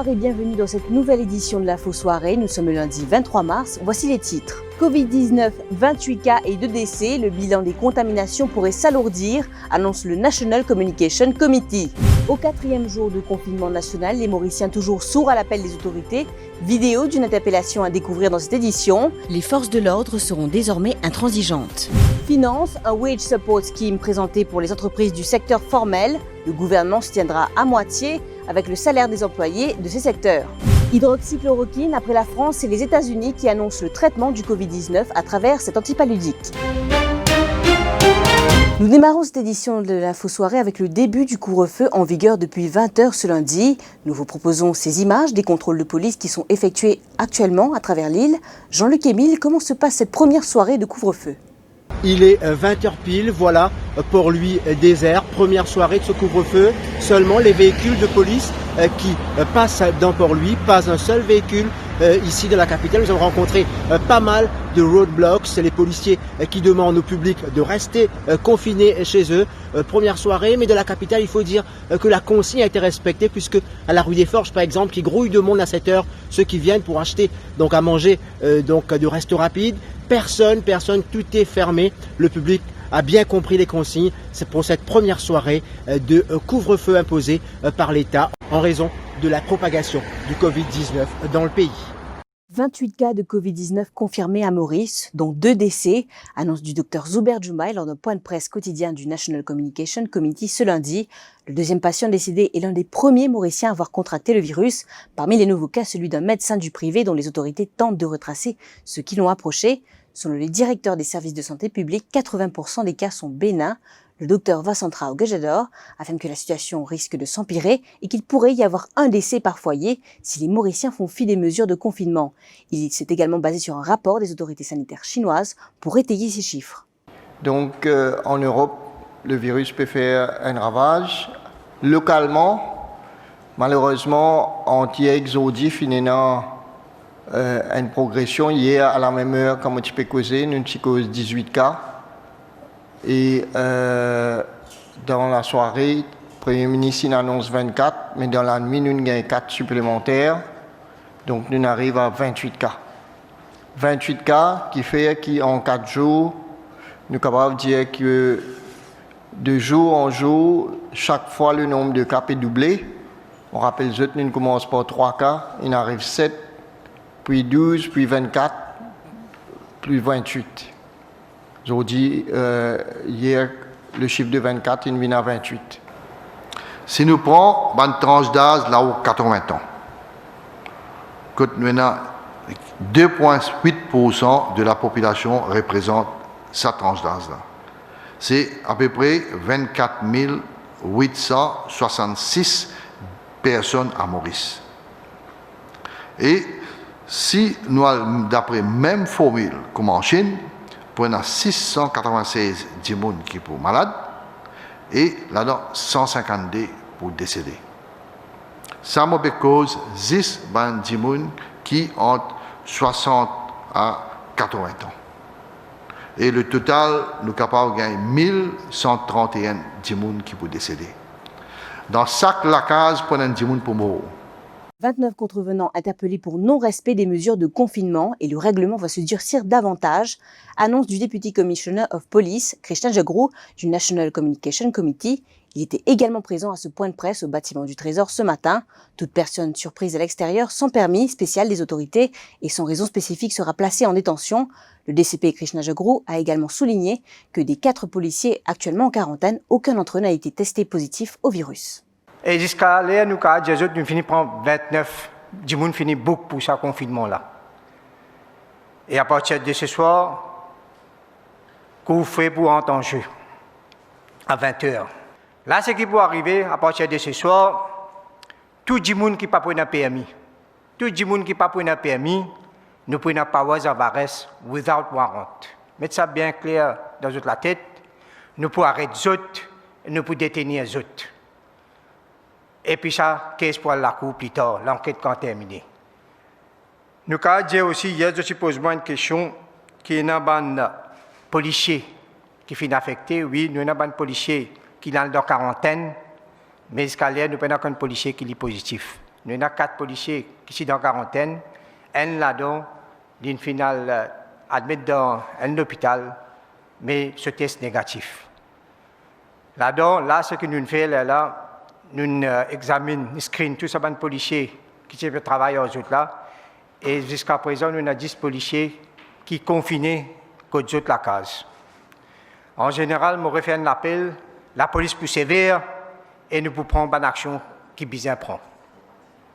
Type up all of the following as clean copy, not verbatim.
Bonsoir et bienvenue dans cette nouvelle édition de l'Info Soirée. Nous sommes le lundi 23 mars. Voici les titres. Covid-19, 28 cas et 2 décès. Le bilan des contaminations pourrait s'alourdir, annonce le National Communication Committee. Au 4e jour de confinement national, les Mauriciens toujours sourds à l'appel des autorités. Vidéo d'une interpellation à découvrir dans cette édition. Les forces de l'ordre seront désormais intransigeantes. Finance, un wage support scheme présenté pour les entreprises du secteur formel. Le gouvernement se tiendra à moitié avec le salaire des employés de ces secteurs. Hydroxychloroquine, après la France et les États-Unis qui annoncent le traitement du Covid-19 à travers cet antipaludique. Nous démarrons cette édition de l'Info Soirée avec le début du couvre-feu en vigueur depuis 20h ce lundi. Nous vous proposons ces images des contrôles de police qui sont effectués actuellement à travers l'île. Jean-Luc Émile, comment se passe cette première soirée de couvre-feu ? Il est 20h pile, voilà, Port-Louis désert, première soirée de ce couvre-feu. Seulement les véhicules de police qui passent dans Port-Louis, pas un seul véhicule ici de la capitale. Nous avons rencontré pas mal de roadblocks, c'est les policiers qui demandent au public de rester confinés chez eux. Première soirée, mais de la capitale, il faut dire que la consigne a été respectée, puisque à la rue des Forges, par exemple, qui grouille de monde à 7 heures, ceux qui viennent pour acheter donc à manger de resto rapide, personne, tout est fermé. Le public a bien compris les consignes. C'est pour cette première soirée de couvre-feu imposé par l'État en raison de la propagation du Covid-19 dans le pays. 28 cas de Covid-19 confirmés à Maurice, dont 2 décès, annonce du Dr Zuber Jumai lors d'un point de presse quotidien du National Communication Committee ce lundi. Le deuxième patient décédé est l'un des premiers Mauriciens à avoir contracté le virus. Parmi les nouveaux cas, celui d'un médecin du privé dont les autorités tentent de retracer ceux qui l'ont approché. Selon les directeurs des services de santé publique, 80% des cas sont bénins. Le docteur Vincent Trao Gajador affirme que la situation risque de s'empirer et qu'il pourrait y avoir un décès par foyer si les Mauriciens font fi des mesures de confinement. Il s'est également basé sur un rapport des autorités sanitaires chinoises pour étayer ces chiffres. Donc en Europe, le virus peut faire un ravage. Localement, malheureusement, anti-exodif, il y a une progression. Hier, à la même heure, comme tu peux causer, une psychose 18 cas. Et dans la soirée, le Premier ministre il annonce 24, mais dans la nuit, nous avons 4 supplémentaires. Donc, nous arrivons à 28 cas. 28 cas qui fait qu'en 4 jours, nous sommes capables de dire que de jour en jour, chaque fois le nombre de cas est doublé. On rappelle que nous commençons par 3 cas, il arrive 7, puis 12, puis 24, puis 28. Aujourd'hui, hier, le chiffre de 24, il vient à 28. Si nous prenons une tranche d'âge là où 80 ans, que nous avons 2,8% de la population représente cette tranche d'âge là. C'est à peu près 24 866 personnes à Maurice. Et si nous avons, d'après même formule comme en Chine, on a 696 personnes qui sont malades et là-dedans 152 pour décéder. Ça me cause 10 personnes qui ont 60 à 80 ans. Et le total, nous sommes capables de gagner 1131 personnes qui sont décéder. Dans chaque case, pour un personne pour mourir. 29 contrevenants interpellés pour non-respect des mesures de confinement et le règlement va se durcir davantage, annonce du Deputy Commissioner of Police, Krishna Jagru, du National Communication Committee. Il était également présent à ce point de presse au bâtiment du Trésor ce matin. Toute personne surprise à l'extérieur sans permis spécial des autorités et sans raison spécifique sera placée en détention. Le DCP Krishna Jagru a également souligné que des 4 policiers actuellement en quarantaine, aucun d'entre eux n'a été testé positif au virus. Et jusqu'à là, nous avons fini par 29, du monde fini beaucoup pour ce confinement-là. Et à partir de ce soir, qu'on fait pour entrer en jeu à 20h. Là, ce qui peut arriver à partir de ce soir, tout le monde qui n'a pas pris un permis, nous prenons powers of arrest without warrant. Mettez ça bien clair dans la tête, nous pouvons arrêter les autres, nous pouvons détenir les autres. Et puis ça, qu'est-ce pour la cour plus tard, l'enquête quand terminée. Nous avons dit aussi, hier, je pose une question qui est un policier qui finit affecté. Oui, nous avons un policier qui est dans la quarantaine, mais jusqu'à là, nous avons un policier qui est positif. nous avons 4 policiers qui sont en quarantaine. Un là-dedans, d'une finale, admis dans un hôpital, mais ce test négatif. Là-dedans, là, ce que nous faisons, là, nous examinons, nous screenons tous les policiers qui travaillent aux autres là. Et jusqu'à présent, nous avons 10 policiers qui sont confinés aux autres la case. En général, je refais un appel, la police plus sévère, et nous pouvons prendre une action qui bien prend.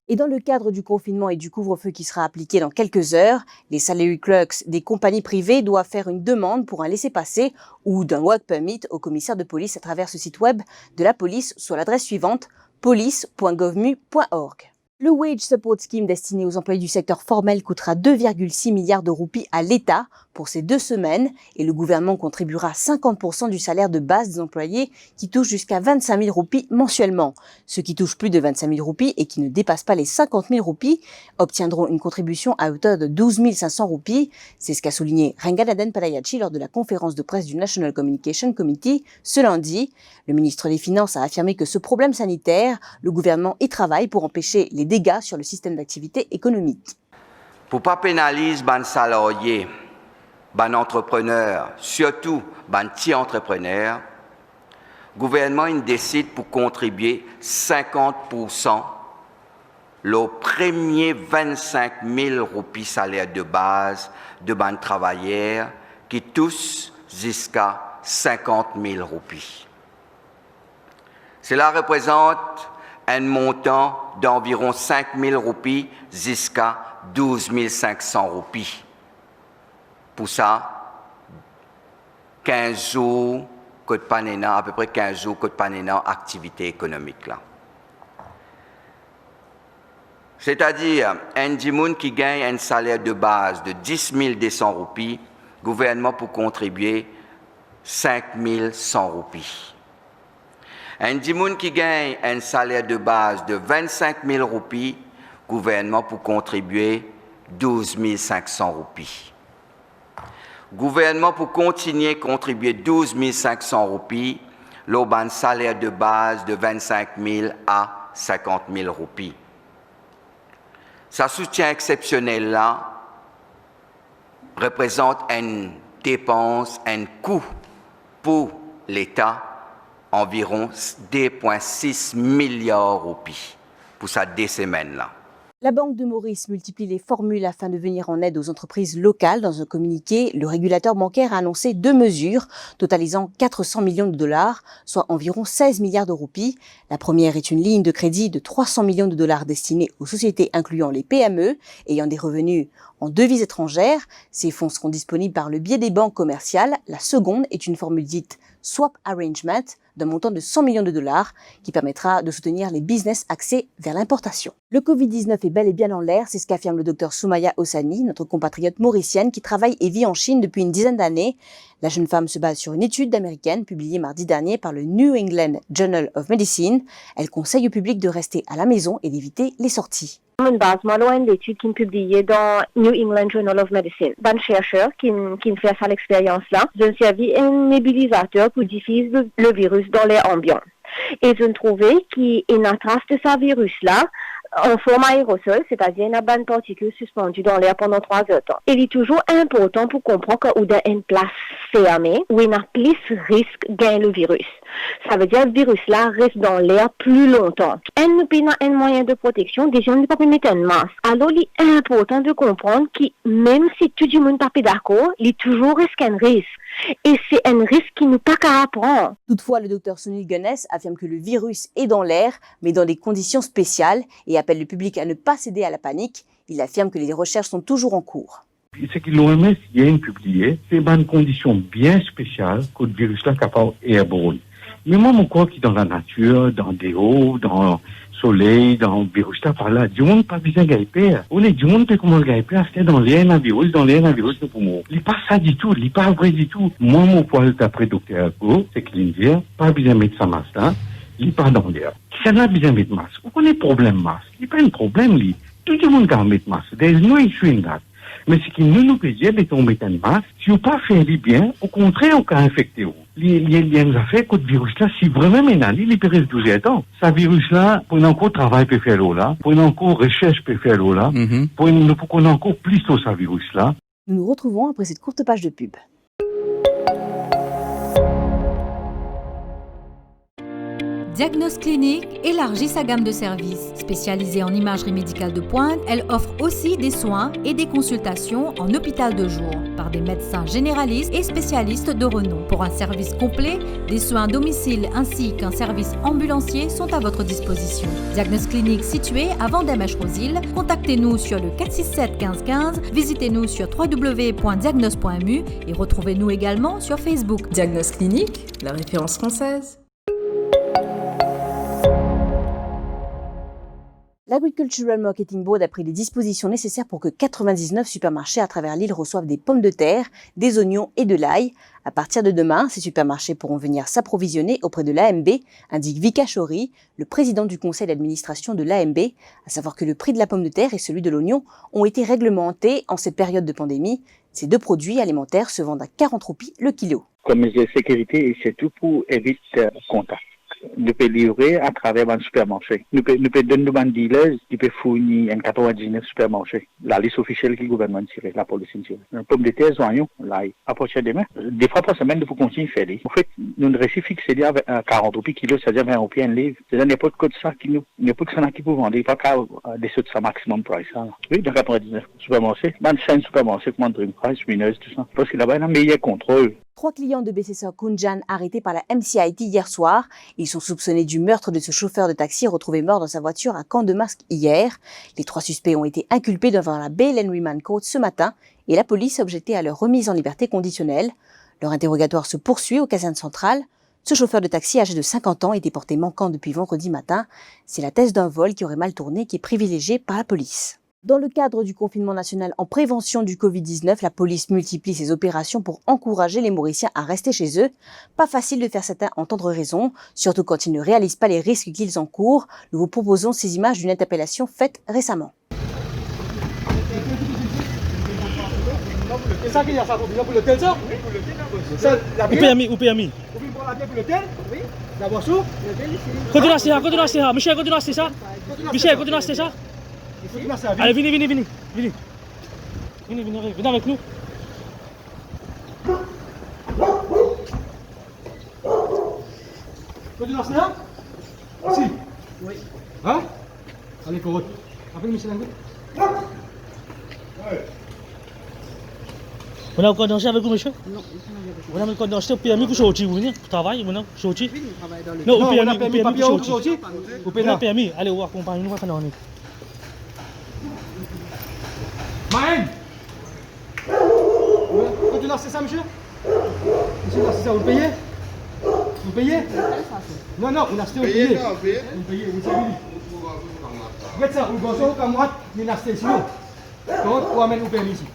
Et dans le cadre du confinement et du couvre-feu qui sera appliqué dans quelques heures, les salary clerks des compagnies privées doivent faire une demande pour un laissez-passer ou d'un work permit au commissaire de police à travers ce site web de la police sur l'adresse suivante police.govmu.org. Le Wage Support Scheme destiné aux employés du secteur formel coûtera 2,6 milliards de roupies à l'État pour ces 2 semaines et le gouvernement contribuera 50% du salaire de base des employés qui touchent jusqu'à 25 000 roupies mensuellement. Ceux qui touchent plus de 25 000 roupies et qui ne dépassent pas les 50 000 roupies obtiendront une contribution à hauteur de 12 500 roupies. C'est ce qu'a souligné Ranganaden Padayachi lors de la conférence de presse du National Communication Committee ce lundi. Le ministre des Finances a affirmé que ce problème sanitaire, le gouvernement y travaille pour empêcher les dégâts sur le système d'activité économique. Pour ne pas pénaliser les salariés, les entrepreneurs, surtout les petits entrepreneurs, le gouvernement décide pour contribuer 50% le premier 25 000 roupies salaire de base de les travailleurs qui touchent jusqu'à 50 000 roupies. Cela représente un montant d'environ 5 000 roupies jusqu'à 12 500 roupies. Pour ça, 15 jours, à peu près 15 jours, Côte Panena, activité économique là. C'est-à-dire, un dimoun qui gagne un salaire de base de 10 200 roupies, le gouvernement pour contribuer 5 100 roupies. Un dimoun qui gagne un salaire de base de 25 000 roupies, le gouvernement pour contribuer 12 500 roupies. Le gouvernement pour continuer à contribuer 12 500 roupies, le salaire de base de 25 000 à 50 000 roupies. Ce soutien exceptionnel là représente une dépense, un coût pour l'État environ 2,6 milliards de roupies pour ces 2 semaines-là. La Banque de Maurice multiplie les formules afin de venir en aide aux entreprises locales. Dans un communiqué, le régulateur bancaire a annoncé 2 mesures totalisant 400 millions de dollars, soit environ 16 milliards de roupies. La première est une ligne de crédit de 300 millions de dollars destinée aux sociétés incluant les PME ayant des revenus en devises étrangères. Ces fonds seront disponibles par le biais des banques commerciales. La seconde est une formule dite Swap Arrangement d'un montant de 100 millions de dollars qui permettra de soutenir les business axés vers l'importation. Le Covid-19 est bel et bien en l'air, c'est ce qu'affirme le docteur Soumaya Ossani, notre compatriote mauricienne qui travaille et vit en Chine depuis une dizaine d'années. La jeune femme se base sur une étude américaine publiée mardi dernier par le New England Journal of Medicine. Elle conseille au public de rester à la maison et d'éviter les sorties. Une base une étude qui est publiée dans New England Journal of Medicine. Un chercheur qui fait ça l'expérience-là, ils ont servi un nébulisateur pour diffuser le virus dans l'air ambiant. Et ils ont trouvé qu'il y a une trace de ce virus-là en forme aérosol, c'est-à-dire une bonne particule suspendue dans l'air pendant 3 heures de temps. Il est toujours important pour comprendre qu'on a une place fermée où il y a plus risque de gagner le virus. Ça veut dire que le virus-là reste dans l'air plus longtemps. Un moyen de protection, déjà, on ne peut pas mettre un masque. Alors, il est important de comprendre que même si tout le monde n'est pas d'accord, il est toujours un risque. Et c'est un risque qui n'est pas qu'à apprendre. Toutefois, le docteur Sunil Gunness affirme que le virus est dans l'air, mais dans des conditions spéciales, et appelle le public à ne pas céder à la panique. Il affirme que les recherches sont toujours en cours. Ce que l'OMS vient de publier, c'est une condition bien spéciale que le virus-là est capable d'airborne. Mais moi, je crois que dans la nature, dans des eaux, dans le soleil, dans le virus là, par là, du monde pas besoin de gagner. Ou les du monde peut comment gagner, c'est dans l'air, un virus, le poumon. Il n'est pas ça du tout, il n'est pas vrai du tout. Moi, mon poil d'après docteur Argo, c'est qu'il dit, pas besoin de mettre sa masque là, il n'est pas dans l'air. Ça n'a besoin de mettre masque. Vous connaissez le problème masque. Il n'y a pas un problème, lui. Tout le monde peut mettre masque. There is no issue in that. Mais ce qui nous peut dire, mettons, mettre un masque, si on pas fait les bien, au contraire, on peut infecter. Il y a une affaire que le virus-là, si vraiment il peut rester 12 ans. Ce virus-là, pour un encore travail peut faire là, pour un encore recherche peut faire là, pour qu'on ait encore plus de ce virus-là. Nous nous retrouvons après cette courte page de pub. Diagnos Clinique élargit sa gamme de services. Spécialisée en imagerie médicale de pointe, elle offre aussi des soins et des consultations en hôpital de jour par des médecins généralistes et spécialistes de renom. Pour un service complet, des soins à domicile ainsi qu'un service ambulancier sont à votre disposition. Diagnos Clinique situé à Vendôme-Rosil. Contactez-nous sur le 467 15 15, visitez-nous sur www.diagnos.mu et retrouvez-nous également sur Facebook. Diagnos Clinique, la référence française. L'Agricultural Marketing Board a pris les dispositions nécessaires pour que 99 supermarchés à travers l'île reçoivent des pommes de terre, des oignons et de l'ail. À partir de demain, ces supermarchés pourront venir s'approvisionner auprès de l'AMB, indique Vika Chori, le président du conseil d'administration de l'AMB, à savoir que le prix de la pomme de terre et celui de l'oignon ont été réglementés en cette période de pandémie. Ces deux produits alimentaires se vendent à 40 roupies le kilo. Comme mesure de sécurité, c'est tout pour éviter contact. Nous pouvons livrer à travers un supermarché. Nous pouvons donner aux dealers qui peuvent fournir un 99 supermarchés. La liste officielle que le gouvernement tire, la police tire. Pomme de terre, oignons, l'ail. À partir de demain, des fois par semaine, nous pouvons continuer à faire. En fait, nous ne réussissons fixer à 40 roupies kilo, c'est-à-dire 20 roupies un livre. C'est-à-dire n'importe quoi de ça qui peut vendre. Pas qu'à dessus de sa maximum price. Oui, donc 99 supermarchés. 25 supermarchés, comment Dream Price, Winners, tout ça. Parce qu'il y a un meilleur contrôle. 3 clients de BCC Kunjan arrêtés par la MCIT hier soir. Ils sont soupçonnés du meurtre de ce chauffeur de taxi retrouvé mort dans sa voiture à Camp-de-Masque hier. Les 3 suspects ont été inculpés devant la Bail and Remand Court ce matin et la police a objecté à leur remise en liberté conditionnelle. Leur interrogatoire se poursuit au caserne centrale. Ce chauffeur de taxi âgé de 50 ans était porté manquant depuis vendredi matin. C'est la thèse d'un vol qui aurait mal tourné qui est privilégiée par la police. Dans le cadre du confinement national en prévention du Covid-19, la police multiplie ses opérations pour encourager les Mauriciens à rester chez eux. Pas facile de faire certains entendre raison, surtout quand ils ne réalisent pas les risques qu'ils encourent. Nous vous proposons ces images d'une interpellation faite récemment. C'est ça qu'il y a ça pour l'hôtel, ça? Oui, pour l'hôtel. Au PMI. Vous pouvez prendre la bière pour l'hôtel? Oui. La boisson? Continue à acheter ça, Michel, continue à acheter ça. Michel, continue à acheter ça. Allez, venez. Venez avec nous. Continue à acheter ça? Si. Oui. Hein? Allez, Corotte. Appelle Michel un peu. Ouais. Vous avez un code d'identité avec vous, monsieur? Non, vous avez un code d'identité au PMI, vous sortez, vous venez, vous travaillez, vous sortez? Oui, nous travaillons dans le... Non, au PMI, vous sortez? Au PMI, allez, vous accompagnez, nous, on va faire un... Maën! Continue à acheter ça, monsieur? Monsieur, vous achetez ça, vous le payez? Vous payez? Non, vous l'achetez, vous payez. Vous payez, vous savez. Faites ça, vous gosez comme moi, vous l'achetez sinon. Donc, vous amènez au PMI ici.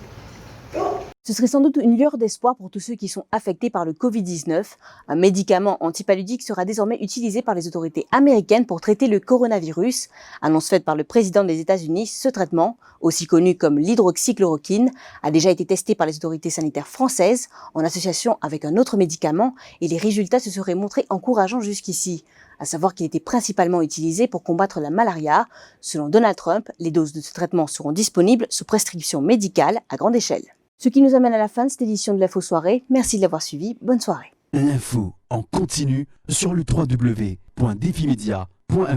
Ce serait sans doute une lueur d'espoir pour tous ceux qui sont affectés par le Covid-19. Un médicament antipaludique sera désormais utilisé par les autorités américaines pour traiter le coronavirus. Annonce faite par le président des États-Unis, ce traitement, aussi connu comme l'hydroxychloroquine, a déjà été testé par les autorités sanitaires françaises en association avec un autre médicament et les résultats se seraient montrés encourageants jusqu'ici. À savoir qu'il était principalement utilisé pour combattre la malaria. Selon Donald Trump, les doses de ce traitement seront disponibles sous prescription médicale à grande échelle. Ce qui nous amène à la fin de cette édition de l'Info Soirée. Merci de l'avoir suivi. Bonne soirée. L'info en continu sur le www.defimedia.info.